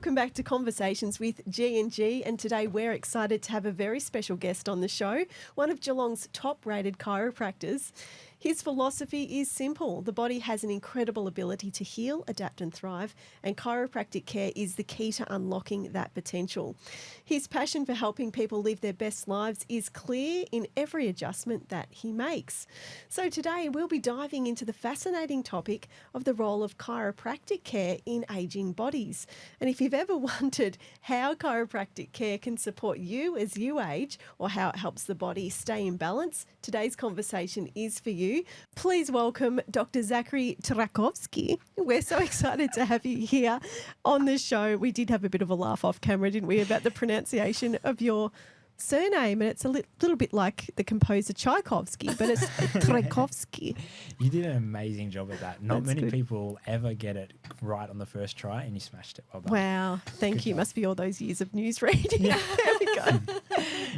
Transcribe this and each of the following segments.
Welcome back to Conversations with G&G, and today we're excited to have a very special guest on the show, one of Geelong's top-rated chiropractors. His philosophy is simple. The body has an incredible ability to heal, adapt and thrive, and chiropractic care is the key to unlocking that potential. His passion for helping people live their best lives is clear in every adjustment that he makes. So today we'll be diving into the fascinating topic of the role of chiropractic care in ageing bodies. And if you've ever wondered how chiropractic care can support you as you age or how it helps the body stay in balance, today's conversation is for you. Please welcome Dr. Zachary Trajkovski. We're so excited to have you here on the show. We did have a bit of a laugh off camera, didn't we, about the pronunciation of your surname, and it's a little bit like the composer Tchaikovsky, but it's Trajkovski. You did an amazing job at that. Not That's many good. people ever get it right on the first try, and you smashed it. Well done. Wow, thank Good you. job. Must be all those years of news reading. There we go.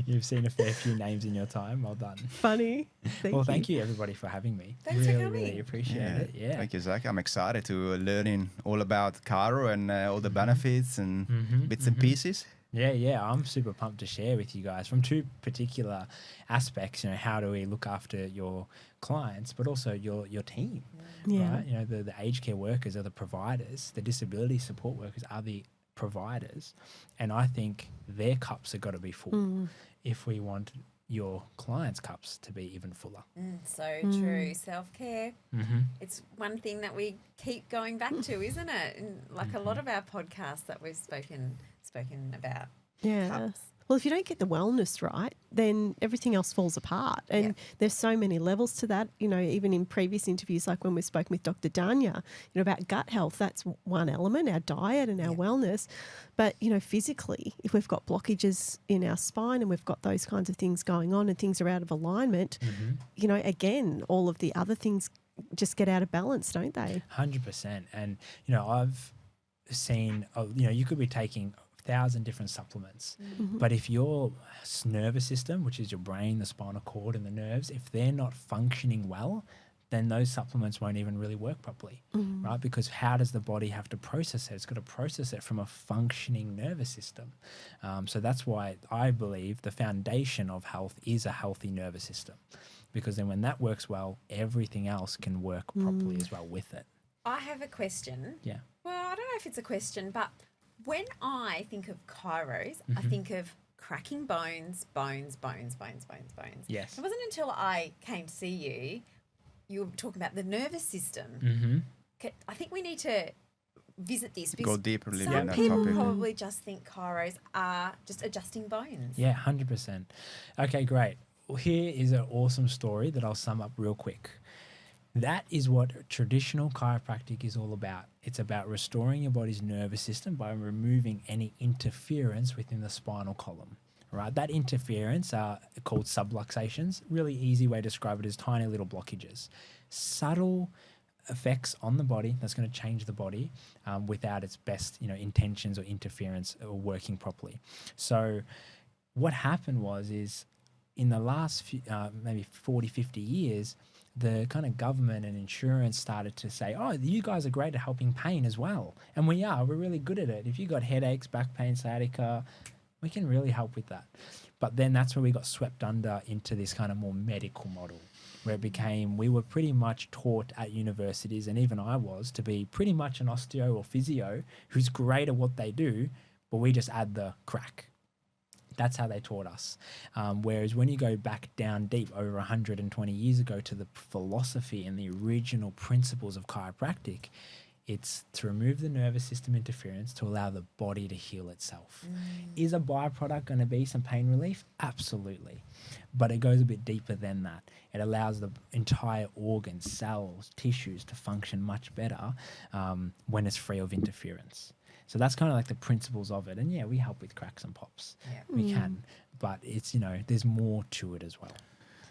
You've seen a fair few names in your time. Well done. Funny. Thank you everybody for having me. Thanks for really, coming. Really appreciate it. Yeah. Thank you, Zach. I'm excited to learning all about Chiro and all the benefits and bits and pieces. Yeah. I'm super pumped to share with you guys from two particular aspects. You know, how do we look after your clients, but also your team? Yeah. Right? You know, the aged care workers are the providers. The disability support workers are the providers, and I think their cups have got to be full if we want your clients' cups to be even fuller. So true. Self-care. It's one thing that we keep going back to, isn't it? And like a lot of our podcasts that we've spoken about. Yeah. Cups. Well, if you don't get the wellness right, then everything else falls apart. And Yeah. there's so many levels to that, you know, even in previous interviews, like when we've spoken with Dr. Danya, you know, about gut health, that's one element, our diet and our wellness. But, you know, physically, if we've got blockages in our spine and we've got those kinds of things going on and things are out of alignment, you know, again, all of the other things just get out of balance, don't they? 100%. And, you know, I've seen, you know, you could be taking 1,000 different supplements, but if your nervous system, which is your brain, the spinal cord and the nerves, if they're not functioning well, then those supplements won't even really work properly, right? Because how does the body have to process it? It's got to process it from a functioning nervous system. So that's why I believe the foundation of health is a healthy nervous system, because then when that works well, everything else can work properly as well with it. I have a question. Yeah. Well, I don't know if it's a question, but when I think of chiros, I think of cracking bones. Yes. It wasn't until I came to see you were talking about the nervous system. I think we need to visit this because Go deeper some on that people topic. probably just think chiros are just adjusting bones. Yeah, 100%. Okay, great. Well, here is an awesome story that I'll sum up real quick. That is what traditional chiropractic is all about. It's about restoring your body's nervous system by removing any interference within the spinal column. Right? That interference are called subluxations. Really easy way to describe it is tiny little blockages. Subtle effects on the body that's going to change the body without its best, you know, intentions or interference or working properly. So what happened is in the last few, maybe 40, 50 years, the kind of government and insurance started to say, oh, you guys are great at helping pain as well. And we are. We're really good at it. If you've got headaches, back pain, sciatica, we can really help with that. But then that's where we got swept under into this kind of more medical model, where it became, we were pretty much taught at universities, and even I was, to be pretty much an osteo or physio who's great at what they do, but we just add the crack. That's how they taught us. Whereas when you go back down deep over 120 years ago to the philosophy and the original principles of chiropractic, it's to remove the nervous system interference to allow the body to heal itself. Is a byproduct going to be some pain relief? Absolutely. But it goes a bit deeper than that. It allows the entire organs, cells, tissues to function much better when it's free of interference. So that's kind of like the principles of it. And yeah, we help with cracks and pops. Yeah. We can. But it's, you know, there's more to it as well.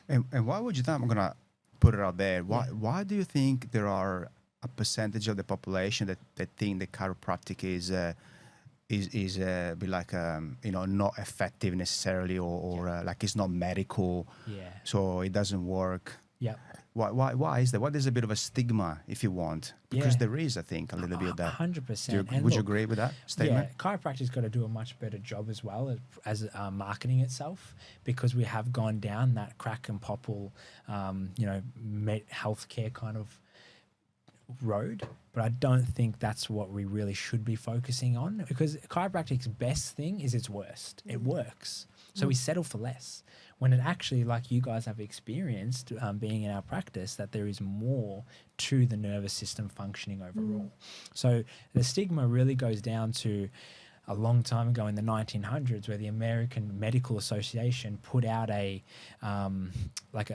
And why would you think, I'm going to put it out there, why do you think there are a percentage of the population that think that chiropractic is be like you know, not effective necessarily or like it's not medical, Yeah. so it doesn't work? Yep. Why is that? Why there's a bit of a stigma, if you want? Because Yeah. there is, I think, a little bit of that. 100%. Would you agree with that statement? Yeah, chiropractic's got to do a much better job as well as marketing itself, because we have gone down that crack and popple, healthcare kind of road. But I don't think that's what we really should be focusing on, because chiropractic's best thing is its worst. It works. So we settle for less. When it actually, like you guys have experienced being in our practice, that there is more to the nervous system functioning overall. So the stigma really goes down to a long time ago in the 1900s, where the American Medical Association put out a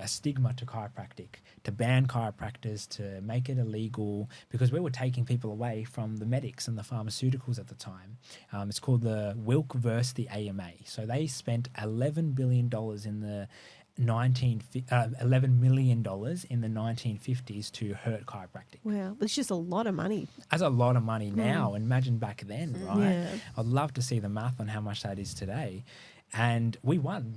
stigma to chiropractic, to ban chiropractors, to make it illegal, because we were taking people away from the medics and the pharmaceuticals at the time. It's called the Wilk versus the AMA. So they spent $11 billion in the $11 million in the 1950s to hurt chiropractic. Wow, it's just a lot of money. That's a lot of money now. Imagine back then, right? Yeah. I'd love to see the math on how much that is today. And we won.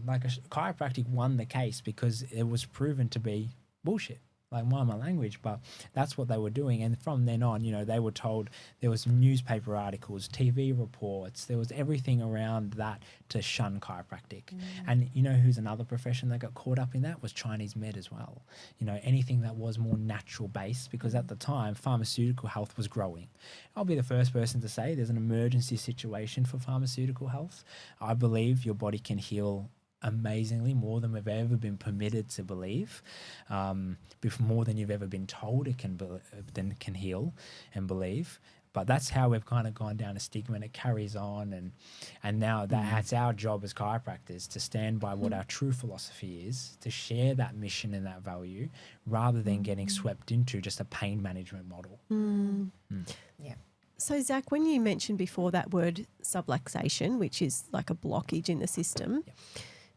Chiropractic won the case because it was proven to be bullshit. Like, mind my language, but that's what they were doing. And from then on, they were told, there was newspaper articles, TV reports, there was everything around that to shun chiropractic. And who's another profession that got caught up in that was Chinese med as well. Anything that was more natural based, because at the time pharmaceutical health was growing. I'll be the first person to say there's an emergency situation for pharmaceutical health. I believe your body can heal amazingly, more than we've ever been permitted to believe, more than you've ever been told it can heal and believe. But that's how we've kind of gone down a stigma, and it carries on. And now that's our job as chiropractors, to stand by what our true philosophy is, to share that mission and that value, rather than getting swept into just a pain management model. Yeah. So, Zach, when you mentioned before that word subluxation, which is like a blockage in the system,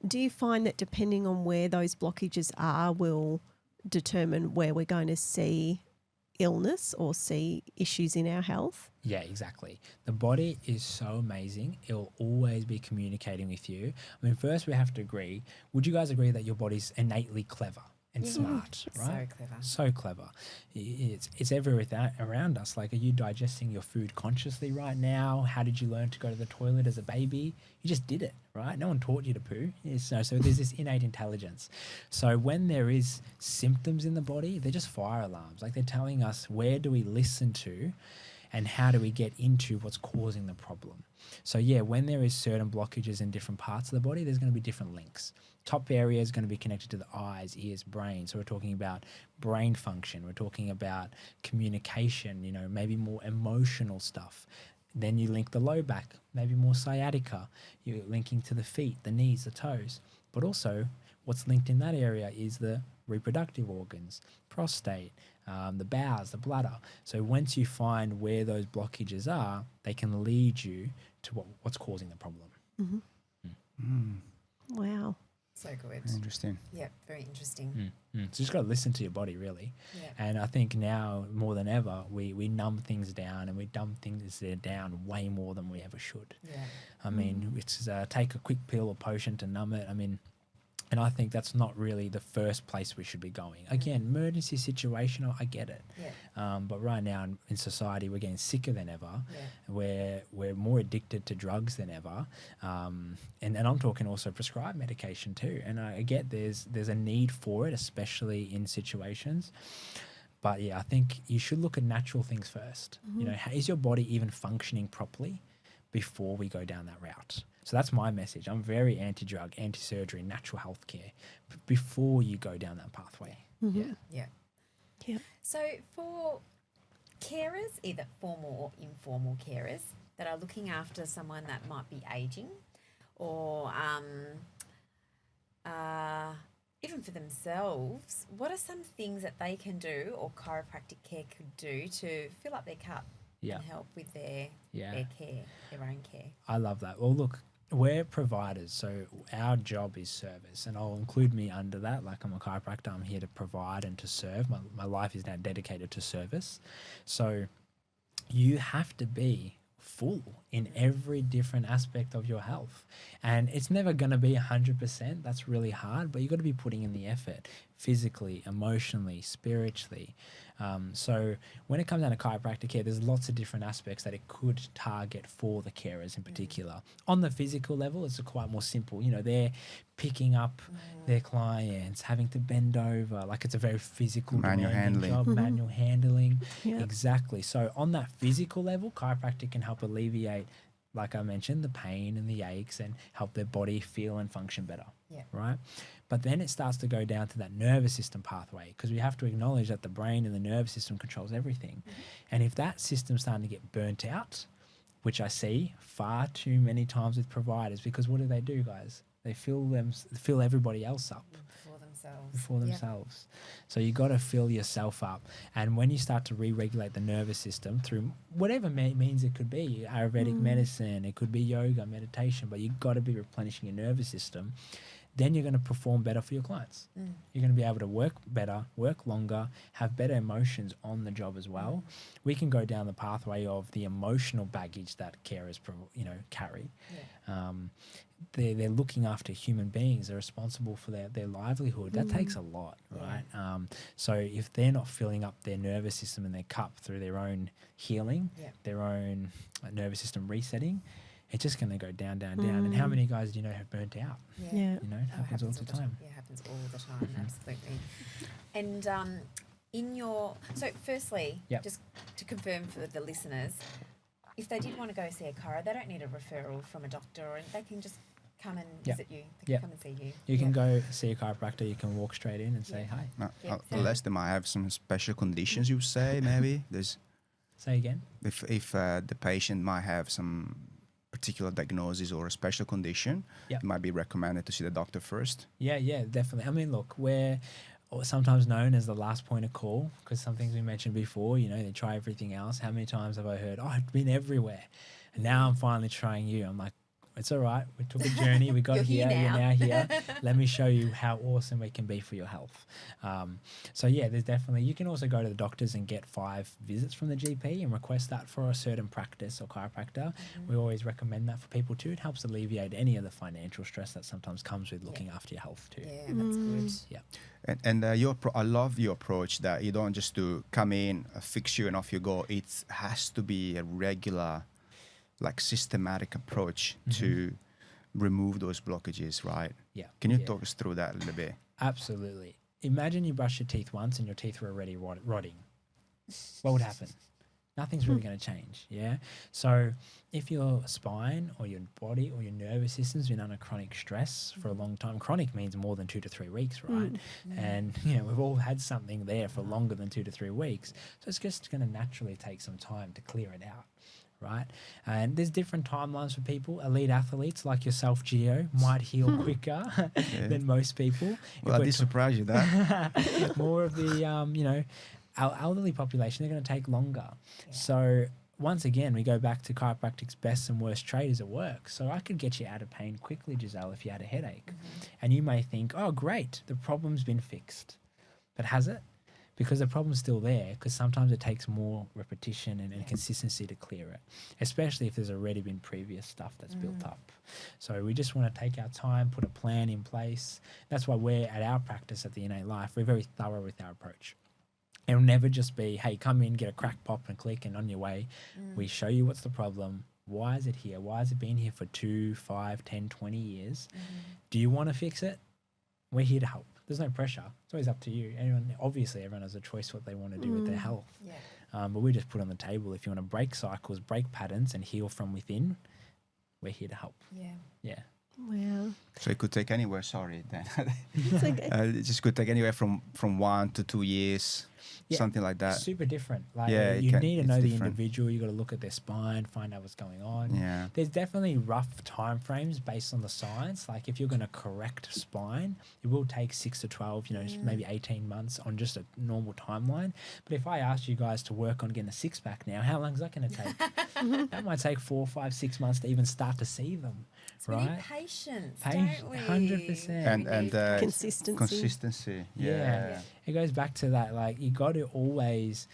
do you find that depending on where those blockages are will determine where we're going to see illness or see issues in our health? Yeah, exactly. The body is so amazing. It'll always be communicating with you. I mean, first we have to agree. Would you guys agree that your body's innately clever and smart, right? So clever. So clever. It's everywhere around us. Like, are you digesting your food consciously right now? How did you learn to go to the toilet as a baby? You just did it, right? No one taught you to poo. So there's this innate intelligence. So when there is symptoms in the body, they're just fire alarms. Like, they're telling us, where do we listen to and how do we get into what's causing the problem? So yeah, when there is certain blockages in different parts of the body, there's going to be different links. Top area is going to be connected to the eyes, ears, brain. So we're talking about brain function. We're talking about communication, maybe more emotional stuff. Then you link the low back, maybe more sciatica. You're linking to the feet, the knees, the toes. But also what's linked in that area is the reproductive organs, prostate, the bowels, the bladder. So once you find where those blockages are, they can lead you to what's causing the problem. Wow. So good. Interesting. Yeah, very interesting. So you just got to listen to your body, really. Yeah. And I think now more than ever, we numb things down, and we dumb things down way more than we ever should. Yeah. I mean, it's take a quick pill or potion to numb it. I mean, and I think that's not really the first place we should be going. Again, emergency situation, I get it. Yeah. But right now in society, we're getting sicker than ever. Yeah. We're more addicted to drugs than ever. And I'm talking also prescribed medication too. And I get there's a need for it, especially in situations. But yeah, I think you should look at natural things first. Is your body even functioning properly before we go down that route? So that's my message. I'm very anti-drug, anti-surgery, natural health care before you go down that pathway. Yeah. Yeah. So for carers, either formal or informal carers, that are looking after someone that might be aging, or even for themselves, what are some things that they can do, or chiropractic care could do, to fill up their cup and help with their care, their own care? I love that. Well, look, we're providers, so our job is service, and I'll include me under that. Like, I'm a chiropractor, I'm here to provide and to serve. My life is now dedicated to service. So you have to be full in every different aspect of your health, and it's never going to be 100%. That's really hard, but you've got to be putting in the effort. physically, emotionally, spiritually. So when it comes down to chiropractic care, there's lots of different aspects that it could target for the carers in particular. On the physical level, it's quite more simple. You know, they're picking up their clients, having to bend over, like it's a very physical manual handling job, manual handling. Yep. Exactly. So on that physical level, chiropractic can help alleviate, like I mentioned, the pain and the aches and help their body feel and function better. Yeah. Right. But then it starts to go down to that nervous system pathway, because we have to acknowledge that the brain and the nervous system controls everything. And if that system's starting to get burnt out, which I see far too many times with providers, because what do, guys? They fill everybody else up before themselves. So you got to fill yourself up. And when you start to re-regulate the nervous system through whatever means it could be, Ayurvedic medicine, it could be yoga, meditation, but you've got to be replenishing your nervous system. Then you're going to perform better for your clients. You're going to be able to work better, work longer, have better emotions on the job as well. We can go down the pathway of the emotional baggage that carers, carry. Yeah. They're looking after human beings. They're responsible for their livelihood. That takes a lot, right? So if they're not filling up their nervous system and their cup through their own healing, their own nervous system resetting, it's just going to go down, down, down. And how many guys do you know have burnt out? Yeah. You know, it happens all the time. Yeah, it happens all the time, absolutely. And so firstly, just to confirm for the listeners, if they did want to go see a chiro, they don't need a referral from a doctor, or they can just come and visit you. They can come and see you. You can go see a chiropractor. You can walk straight in and say hi. No, unless they might have some special conditions, you say, maybe. Say again? If the patient might have some particular diagnosis or a special condition, it might be recommended to see the doctor first. Yeah, definitely. I mean, look, we're sometimes known as the last point of call, because some things we mentioned before, you know, they try everything else. How many times have I heard, I've been everywhere, and now I'm finally trying you? I'm like, it's all right. We took a journey. We got here. You're now here. Let me show you how awesome we can be for your health. So there's definitely, you can also go to the doctors and get 5 visits from the GP and request that for a certain practice or chiropractor. We always recommend that for people too. It helps alleviate any of the financial stress that sometimes comes with looking after your health too. Yeah, that's good. Yeah. And I love your approach that you don't just to come in, fix you and off you go. It has to be a regular, like systematic approach to remove those blockages, right? Yeah. Can you talk us through that a little bit? Absolutely. Imagine you brush your teeth once and your teeth were already rotting. What would happen? Nothing's really going to change, yeah? So if your spine or your body or your nervous system's been under chronic stress for a long time, chronic means more than 2 to 3 weeks, right? And, we've all had something there for longer than 2 to 3 weeks. So it's just going to naturally take some time to clear it out. Right, and there's different timelines for people. Elite athletes like yourself, Gio, might heal quicker than most people. Well, I did surprise you that. More of the, our elderly population, they're going to take longer. So once again, we go back to chiropractic's best and worst trade is it works. So I could get you out of pain quickly, Giselle, if you had a headache. And you may think, oh, great, the problem's been fixed. But has it? Because the problem's still there, because sometimes it takes more repetition and consistency to clear it, especially if there's already been previous stuff that's built up. So we just want to take our time, put a plan in place. That's why we're at our practice at the Innate Life, we're very thorough with our approach. It'll never just be, hey, come in, get a crack, pop and click and on your way. We show you what's the problem. Why is it here? Why has it been here for 2, 5, 10, 20 years? Do you want to fix it? We're here to help. There's no pressure. It's always up to you. Everyone has a choice what they want to do with their health. But we just put on the table, if you want to break cycles, break patterns and heal from within, we're here to help. Yeah. Wow. So it could take anywhere, sorry, Dan. It's okay. It just could take anywhere from 1 to 2 years, something like that. Super different. Like you need to know the individual. You got to look at their spine, find out what's going on. Yeah. There's definitely rough time frames based on the science. Like if you're going to correct spine, it will take 6 to 12, maybe 18 months on just a normal timeline. But if I asked you guys to work on getting a 6-pack now, how long is that going to take? That might take 4, 5, 6 months to even start to see them. So we need patience, don't we? 100%. And consistency. Yeah. It goes back to that, like you got to always,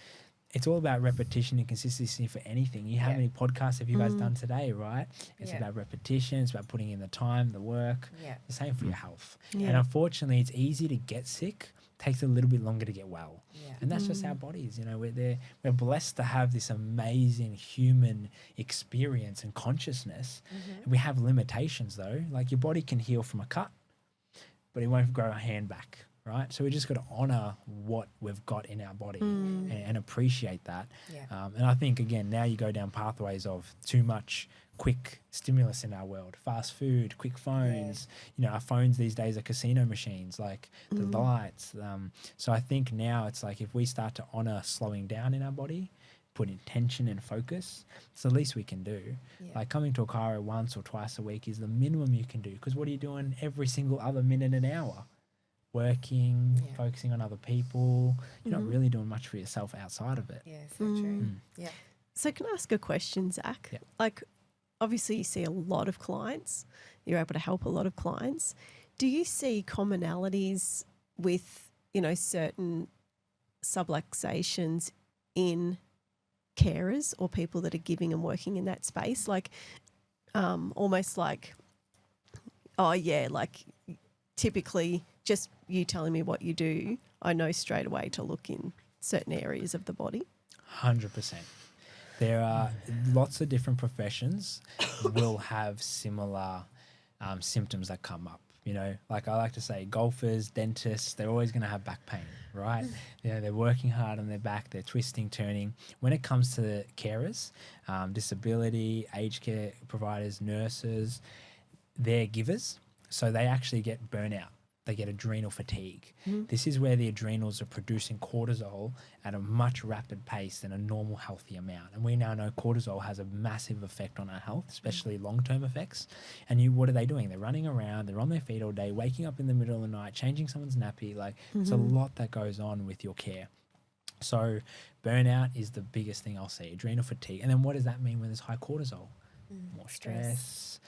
it's all about repetition and consistency for anything. How many podcasts have you guys done today, right? It's about repetition. It's about putting in the time, the work. The same for your health. And unfortunately, it's easy to get sick, takes a little bit longer to get well. Yeah. And that's just our bodies, you know, we're blessed to have this amazing human experience and consciousness. And we have limitations though. Like your body can heal from a cut, but it won't grow a hand back, right? So we just got to honor what we've got in our body and appreciate that. Yeah. And I think, again, now you go down pathways of too much quick stimulus in our world, fast food, quick phones. You know, our phones these days are casino machines, like the lights. So I think now it's like if we start to honor slowing down in our body, put intention and focus, it's the least we can do. Yeah. Like coming to a chiro once or twice a week is the minimum you can do, because what are you doing every single other minute and hour? Working, focusing on other people. You're not really doing much for yourself outside of it. Yeah, so true. Yeah. So can I ask a question, Zach? Yeah. Like, obviously you see a lot of clients. You're able to help a lot of clients. Do you see commonalities with, you know, certain subluxations in carers or people that are giving and working in that space? Like, almost like, oh yeah, like typically just you telling me what you do, I know straight away to look in certain areas of the body. 100%. There are lots of different professions will have similar symptoms that come up. You know, like I like to say, golfers, dentists, they're always going to have back pain, right? You know, they're working hard on their back, they're twisting, turning. When it comes to carers, disability, aged care providers, nurses, they're givers. So they actually get burnout. They get adrenal fatigue. This is where the adrenals are producing cortisol at a much rapid pace than a normal healthy amount. And we now know cortisol has a massive effect on our health, especially long-term effects. And what are they doing? They're running around, they're on their feet all day, waking up in the middle of the night, changing someone's nappy. Like it's a lot that goes on with your care. So burnout is the biggest thing I'll see, adrenal fatigue. And then what does that mean when there's high cortisol? More stress,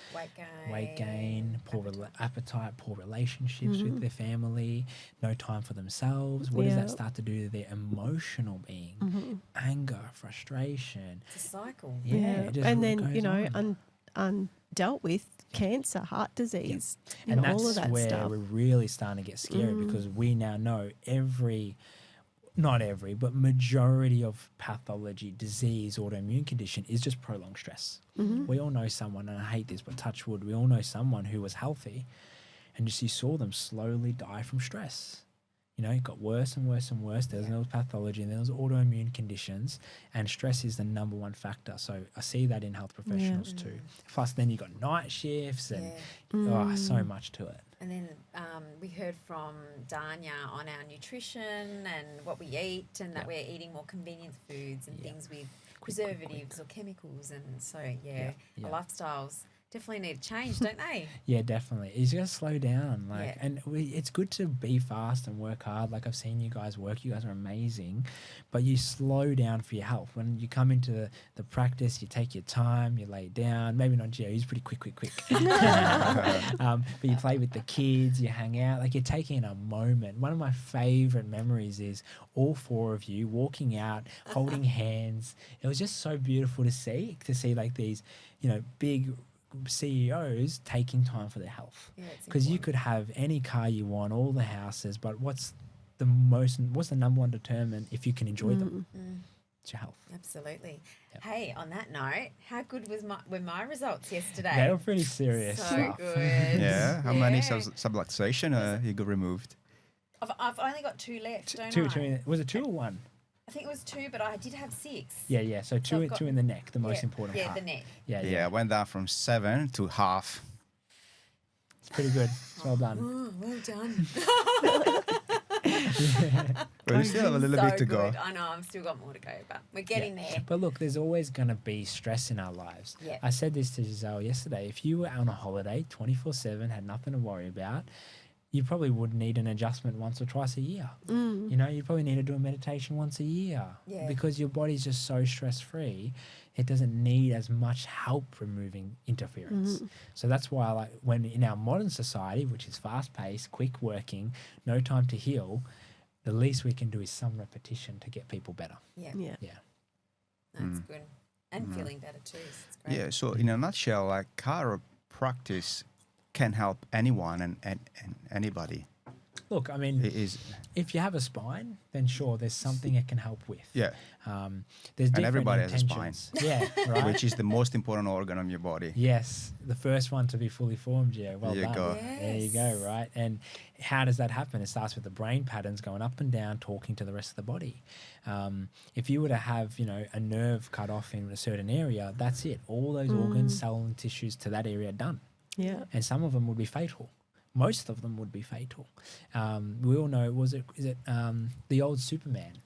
weight gain, poor appetite, poor relationships with their family, no time for themselves. What does that start to do to their emotional being? Anger, frustration. It's a cycle. Yeah. And then, you know, undealt with cancer, heart disease, and that's all of that where stuff. we're really starting to get scary because we now know not every, but majority of pathology, disease, autoimmune condition is just prolonged stress. We all know someone, and I hate this, but touch wood, we all know someone who was healthy and just you saw them slowly die from stress. You know, it got worse and worse and worse. There was pathology and there was autoimmune conditions, and stress is the number one factor. So I see that in health professionals too. Plus then you got night shifts and so much to it. And then we heard from Danya on our nutrition and what we eat, and that we're eating more convenience foods and things with preservatives or chemicals. And so, our lifestyles definitely need to change, don't they? Yeah, definitely. You just got to slow down. And it's good to be fast and work hard. Like I've seen you guys work. You guys are amazing. But you slow down for your health. When you come into the practice, you take your time, you lay down. Maybe not Gio, he's pretty quick. But you play with the kids, you hang out. Like you're taking a moment. One of my favorite memories is all four of you walking out, holding hands. It was just so beautiful to see like these, you know, big CEOs taking time for their health, because you could have any car you want, all the houses, but what's the number one determinant if you can enjoy them? It's your health. Absolutely. Hey, on that note, how good were my results yesterday? They were pretty serious. So good. Yeah. How many subluxation you got removed? I've only got 2 left, don't Two, I? was it 2 or 1? I think it was 2, but I did have 6. Yeah. So two in the neck, the most important part. Yeah, the neck. Yeah. I went down from 7 to half. It's pretty good. It's well done. Oh, well done. But we still have a little bit to go. I know, I've still got more to go, but we're getting there. But look, there's always going to be stress in our lives. Yeah. I said this to Giselle yesterday. If you were on a holiday 24/7, had nothing to worry about, you probably would need an adjustment once or twice a year. You know, you probably need to do a meditation once a year because your body's just so stress-free. It doesn't need as much help removing interference. So that's why when in our modern society, which is fast-paced, quick working, no time to heal, the least we can do is some repetition to get people better. Yeah. That's good. And feeling better too. So it's great. Yeah, so in a nutshell, chiropractic can help anyone and anybody. Look, I mean, It is. if you have a spine, then sure, there's something it can help with. Yeah. There's different everybody has a spine. intentions. Yeah, right. Which is the most important organ on your body. Yes, the first one to be fully formed. Yeah, well There you done. go. There you go. Right, and how does that happen? It starts with the brain patterns going up and down, talking to the rest of the body. If you were to have, a nerve cut off in a certain area, that's it. All those organs, cells, and tissues to that area are done. Yeah. And some of them would be fatal. Most of them would be fatal. We all know. Is it the old Superman?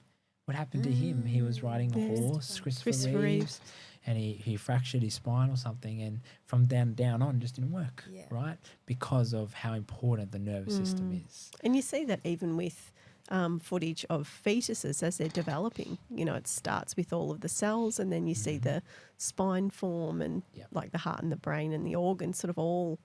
What happened to him? He was riding a horse, Christopher Reeves, and he fractured his spine or something, and from down on just didn't work, right? Because of how important the nervous system is. And you see that even with footage of fetuses as they're developing. It starts with all of the cells, and then you see the spine form and like the heart and the brain and the organs sort of all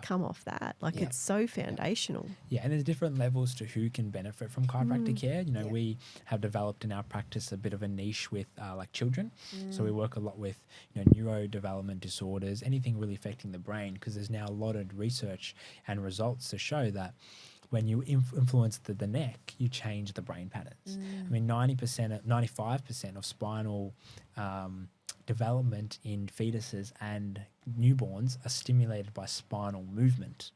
come off that. It's so foundational. Yeah, and there's different levels to who can benefit from chiropractic care. We have developed in our practice a bit of a niche with like children. So we work a lot with neurodevelopment disorders, anything really affecting the brain, because there's now a lot of research and results to show that when you influence the neck, you change the brain patterns. I mean, 95% of spinal development in fetuses and newborns are stimulated by spinal movement.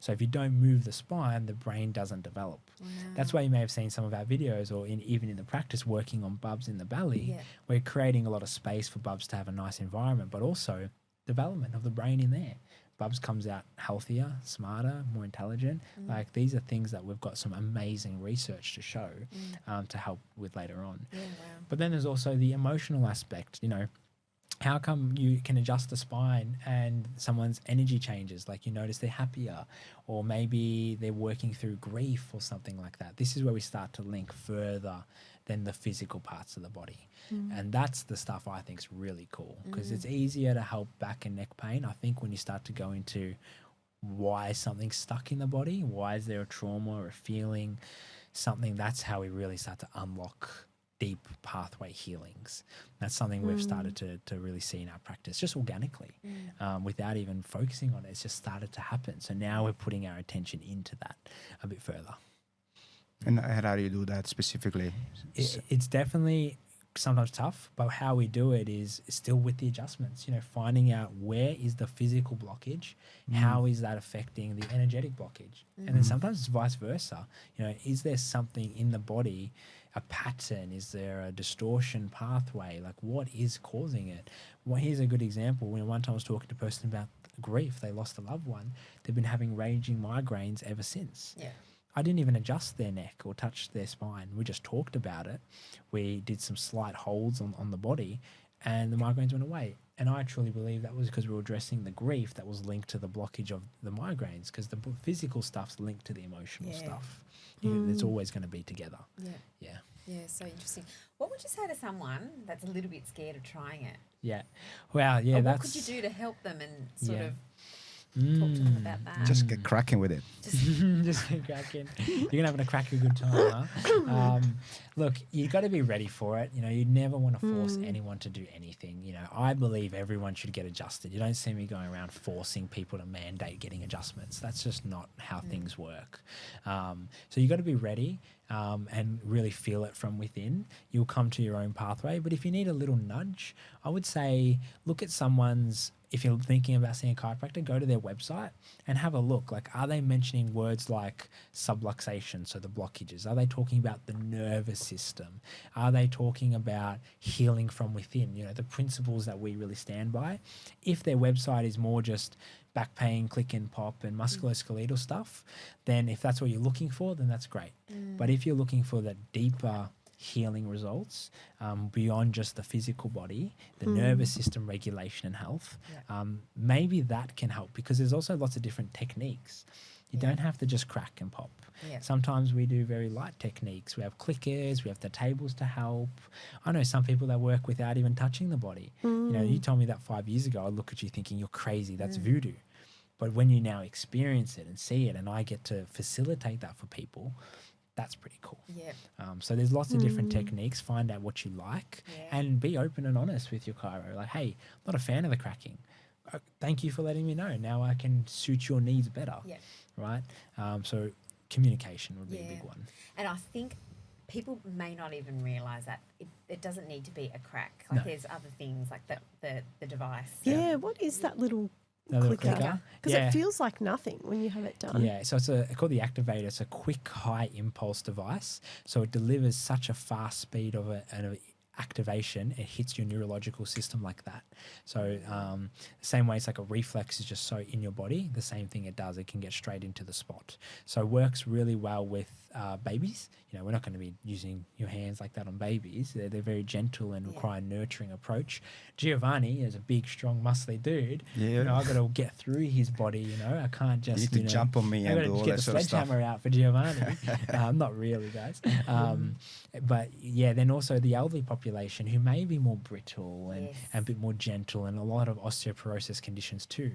So if you don't move the spine, the brain doesn't develop. Wow. That's why you may have seen some of our videos, or even in the practice working on bubs in the belly. We're creating a lot of space for bubs to have a nice environment, but also development of the brain in there. Bubs comes out healthier, smarter, more intelligent. Like, these are things that we've got some amazing research to show to help with later on. Yeah, wow. But then there's also the emotional aspect. How come you can adjust the spine and someone's energy changes? Like, you notice they're happier, or maybe they're working through grief or something like that. This is where we start to link further than the physical parts of the body. And that's the stuff I think is really cool, because it's easier to help back and neck pain. I think when you start to go into why something's stuck in the body, why is there a trauma or a feeling, something, that's how we really start to unlock deep pathway healings. That's something we've started to really see in our practice, just organically, without even focusing on it. It's just started to happen. So now we're putting our attention into that a bit further. And how do you do that specifically? It's definitely sometimes tough, but how we do it is still with the adjustments, finding out where is the physical blockage, how is that affecting the energetic blockage. And then sometimes it's vice versa. Is there something in the body, a pattern? Is there a distortion pathway? Like, what is causing it? Well, here's a good example. One time I was talking to a person about grief. They lost a loved one. They've been having raging migraines ever since. Yeah. I didn't even adjust their neck or touch their spine. We just talked about it. We did some slight holds on the body, and the migraines went away. And I truly believe that was because we were addressing the grief that was linked to the blockage of the migraines, because the physical stuff's linked to the emotional stuff. It's always going to be together. Yeah, so interesting. What would you say to someone that's a little bit scared of trying it? Yeah. Well, yeah, what could you do to help them and sort of talk to them about that? Just get cracking with it. Just get cracking. You're going to have a cracky good time, huh? Look, you got to be ready for it. You never want to force anyone to do anything. I believe everyone should get adjusted. You don't see me going around forcing people to mandate getting adjustments. That's just not how things work. So you got to be ready and really feel it from within. You'll come to your own pathway. But if you need a little nudge, I would say look at someone's. If you're thinking about seeing a chiropractor, go to their website and have a look. Like, are they mentioning words like subluxation, so the blockages? Are they talking about the nervous system? Are they talking about healing from within? The principles that we really stand by. If their website is more just back pain, click and pop, and musculoskeletal stuff, then if that's what you're looking for, then that's great. But if you're looking for the deeper healing results beyond just the physical body, the nervous system regulation and health, maybe that can help, because there's also lots of different techniques. You don't have to just crack and pop. Sometimes we do very light techniques. We have clickers, we have the tables to help. I know some people that work without even touching the body. You told me that 5 years ago, I'd look at you thinking you're crazy, that's voodoo. But when you now experience it and see it, and I get to facilitate that for people, that's pretty cool. Yeah. So there's lots of different techniques. Find out what you like and be open and honest with your chiro. Like, hey, I'm not a fan of the cracking. Thank you for letting me know. Now I can suit your needs better. Yeah. Right? So communication would be a big one. And I think people may not even realise that it doesn't need to be a crack. Like there's other things like the device. Yeah, what is that little clicker? Because it feels like nothing when you have it done. Yeah, so it's called the activator. It's a quick high impulse device. So it delivers such a fast speed of activation, it hits your neurological system like that. So same way it's like a reflex is just so in your body, the same thing it does. It can get straight into the spot. So it works really well with babies. You know, we're not going to be using your hands like that on babies. They're very gentle and require a nurturing approach. Giovanni is a big, strong, muscly dude. Yeah. You know, I've got to get through his body, you know. I can't just, you need to jump on me and do all that sort of stuff. Get the sledgehammer out for Giovanni. Not really, guys. But yeah, then also the elderly population who may be more brittle and a bit more gentle, and a lot of osteoporosis conditions too,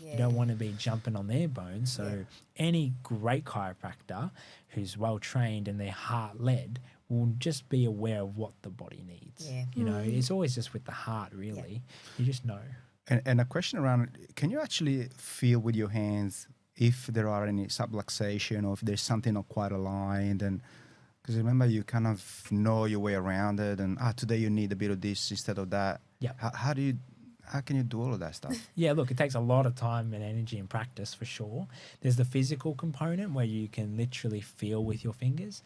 You don't want to be jumping on their bones. So any great chiropractor who's well trained and they're heart led will just be aware of what the body needs. You know, it's always just with the heart, really. You just know. And a question around, can you actually feel with your hands if there are any subluxation or if there's something not quite aligned? And because remember, you kind of know your way around it, and today you need a bit of this instead of that. How can you do all of that stuff? Yeah, look, it takes a lot of time and energy and practice for sure. There's the physical component where you can literally feel with your fingers.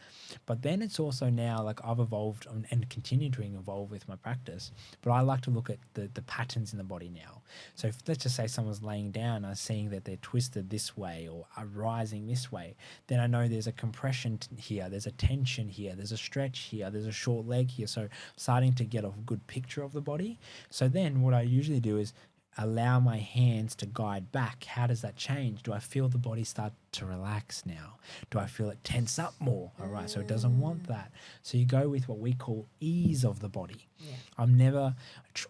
But then it's also now, like I've evolved and continue to evolve with my practice, but I like to look at the patterns in the body now. So if, let's just say someone's laying down and I'm seeing that they're twisted this way or are rising this way, then I know there's a compression here, there's a tension here, there's a stretch here, there's a short leg here. So starting to get a good picture of the body. So then what I usually do is allow my hands to guide back. How does that change? Do I feel the body start to relax now? Do I feel it tense up more? All right, so it doesn't want that. So you go with what we call ease of the body. I'm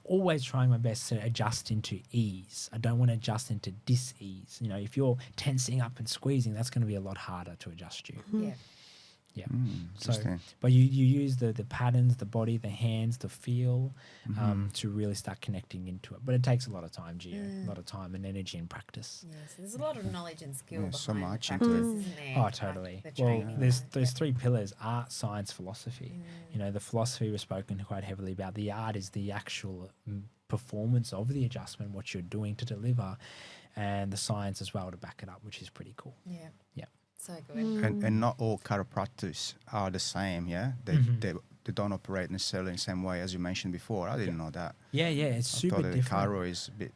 always trying my best to adjust into ease. I don't want to adjust into dis-ease. You know, if you're tensing up and squeezing, that's going to be a lot harder to adjust you. Yeah. So, but you use the patterns, the body, the hands, the feel to really start connecting into it. But it takes a lot of time, Gio, a lot of time and energy and practice. Yeah, so there's a lot of knowledge and skill behind so much the practice, isn't there? Oh, totally. Like the Well, training. there's three pillars: art, science, philosophy. You know, the philosophy we've spoken quite heavily about. The art is the actual performance of the adjustment, what you're doing to deliver, and the science as well to back it up, which is pretty cool. Yeah. So good. And not all chiropractors are the same, They don't operate necessarily in the same way as you mentioned before. I didn't know that. Yeah, it's super different. Chiro is a bit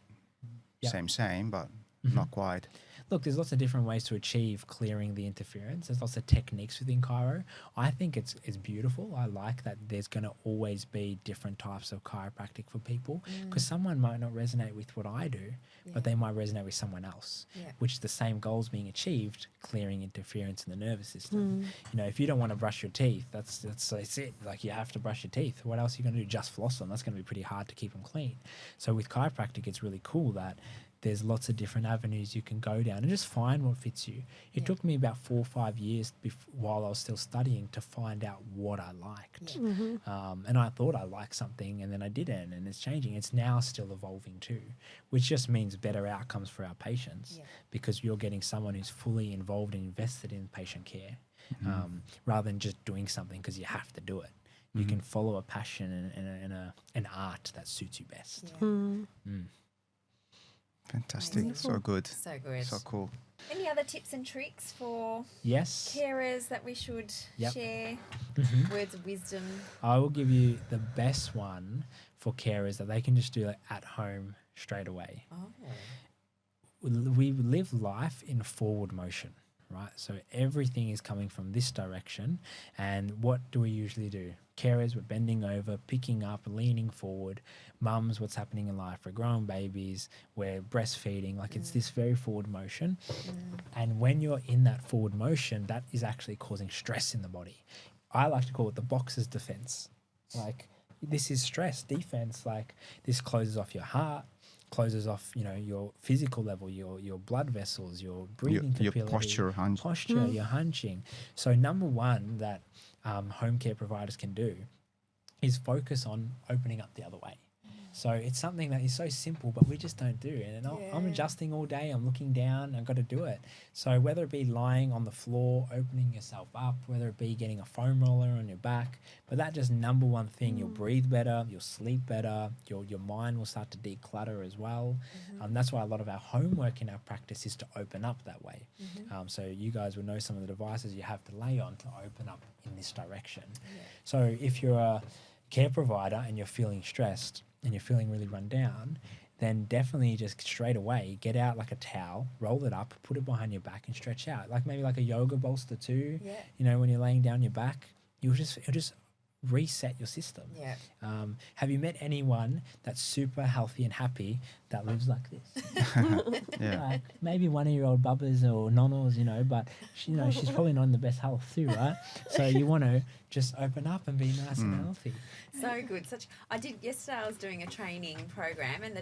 same, but not quite. Look, there's lots of different ways to achieve clearing the interference. There's lots of techniques within chiro. I think it's beautiful. I like that there's going to always be different types of chiropractic for people, because someone might not resonate with what I do, but they might resonate with someone else, which the same goals being achieved, clearing interference in the nervous system. You know, if you don't want to brush your teeth, that's it. Like, you have to brush your teeth. What else are you going to do? Just floss them? That's going to be pretty hard to keep them clean. So with chiropractic, it's really cool that there's lots of different avenues you can go down and just find what fits you. It took me about 4 or 5 years while I was still studying to find out what I liked. And I thought I liked something and then I didn't, and it's changing. It's now still evolving too, which just means better outcomes for our patients because you're getting someone who's fully involved and invested in patient care rather than just doing something because you have to do it. You can follow a passion and an art that suits you best. Fantastic. Wonderful. So good. So good. So cool. Any other tips and tricks for Yes. carers that we should share? Words of wisdom? I will give you the best one for carers that they can just do at home straight away. We live life in forward motion, right? So everything is coming from this direction. And what do we usually do? Carers, we're bending over, picking up, leaning forward. Mums, what's happening in life? We're growing babies, we're breastfeeding. Like, it's this very forward motion. And when you're in that forward motion, that is actually causing stress in the body. I like to call it the boxer's defense. Like, this is stress, defense. Like, this closes off your heart, closes off, you know, your physical level, your blood vessels, your breathing capillary. Your posture, your hunching. So number one that home care providers can do is focus on opening up the other way. So it's something that is so simple, but we just don't do. And I'm adjusting all day. I'm looking down. I've got to do it. So whether it be lying on the floor, opening yourself up, whether it be getting a foam roller on your back, but that just number one thing, you'll breathe better, you'll sleep better, your mind will start to declutter as well. That's why a lot of our homework in our practice is to open up that way. So you guys will know some of the devices you have to lay on to open up in this direction. So if you're a care provider and you're feeling stressed and you're feeling really run down, then definitely just straight away get out like a towel, roll it up, put it behind your back and stretch out. Like maybe like a yoga bolster too. You know, when you're laying down your back, it'll just reset your system. Have you met anyone that's super healthy and happy that lives like this? Like maybe 1-year-old bubbas or nonnos, you know, but she, you know, she's probably not in the best health too, right? So you want to just open up and be nice and healthy. So good. Yesterday I was doing a training program, and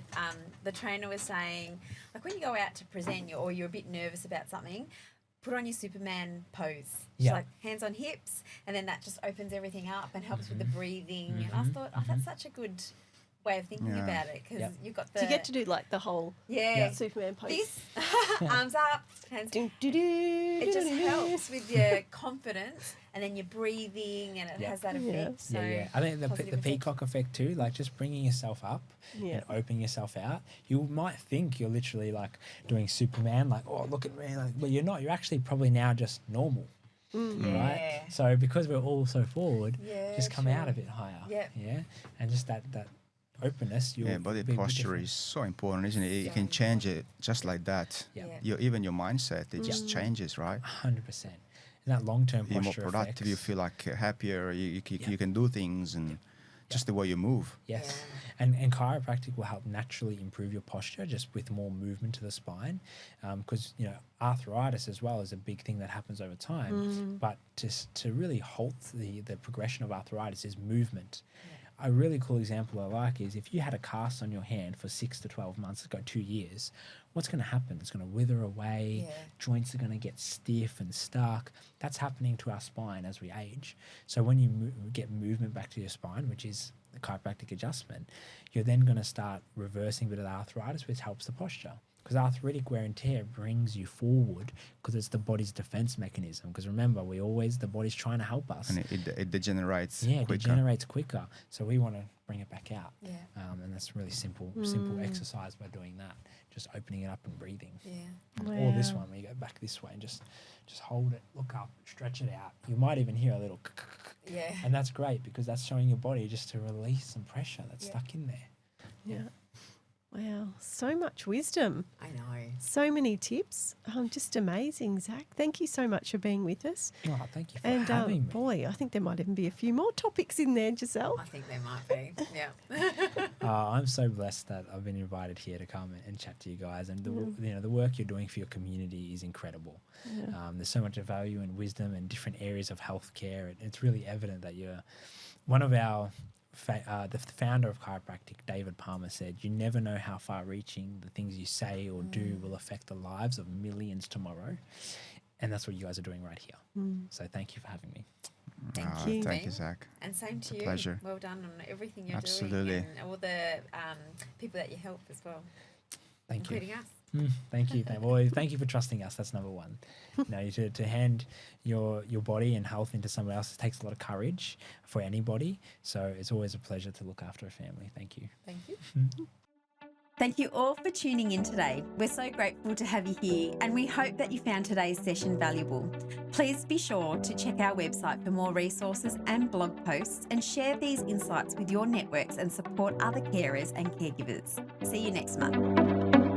the trainer was saying, like, when you go out to present or you're a bit nervous about something, put on your Superman pose. Just like hands on hips, and then that just opens everything up and helps with the breathing. And I thought, that's such a good way of thinking about it, because you've got the... You get to do like the whole Superman pose. This, arms up, hands... It just helps with your confidence, and then your breathing, and it has that effect. So I think the peacock effect too, like just bringing yourself up and opening yourself out. You might think you're literally like doing Superman, like, oh, look at me, like, but you're not. You're actually probably now just normal. Right? So because we're all so forward, just come out a bit higher. And just that openness. Body posture is so important, isn't it? You can change it just like that. Even your mindset, it just changes, right? 100%. And that long-term posture you're more productive. Effects. You feel like happier. You can do things, and just the way you move. And chiropractic will help naturally improve your posture just with more movement to the spine, because you know arthritis as well is a big thing that happens over time. But to really halt the progression of arthritis is movement. A really cool example I like is if you had a cast on your hand for 6 to 12 months, 2 years, what's going to happen? It's going to wither away, joints are going to get stiff and stuck. That's happening to our spine as we age. So when you get movement back to your spine, which is the chiropractic adjustment, you're then going to start reversing a bit of the arthritis, which helps the posture. Because arthritic wear and tear brings you forward because it's the body's defense mechanism. Because remember, the body's trying to help us. And it degenerates quicker. Yeah, it degenerates quicker. So we want to bring it back out. And that's really simple exercise by doing that. Just opening it up and breathing. Or this one, where you go back this way and just hold it, look up, stretch it out. You might even hear a little and that's great because that's showing your body just to release some pressure that's stuck in there. Wow, so much wisdom. I know. So many tips. Just amazing, Zach. Thank you so much for being with us. Oh, thank you for having me. Boy, I think there might even be a few more topics in there, Giselle. I think there might be, I'm so blessed that I've been invited here to come and chat to you guys. And the work you're doing for your community is incredible. There's so much value and wisdom in different areas of healthcare. It's really evident that you're one of our... the founder of Chiropractic, David Palmer, said, "You never know how far-reaching the things you say or do will affect the lives of millions tomorrow." And that's what you guys are doing right here. So thank you for having me. Thank you, Zach. And same to you. Pleasure. Well done on everything you're Absolutely. doing, and all the people that you help as well. Thank you. Including us. Thank you. Well, thank you for trusting us. That's number one. To hand your body and health into someone else, it takes a lot of courage for anybody. So it's always a pleasure to look after a family. Thank you. Thank you. Thank you all for tuning in today. We're so grateful to have you here, and we hope that you found today's session valuable. Please be sure to check our website for more resources and blog posts, and share these insights with your networks and support other carers and caregivers. See you next month.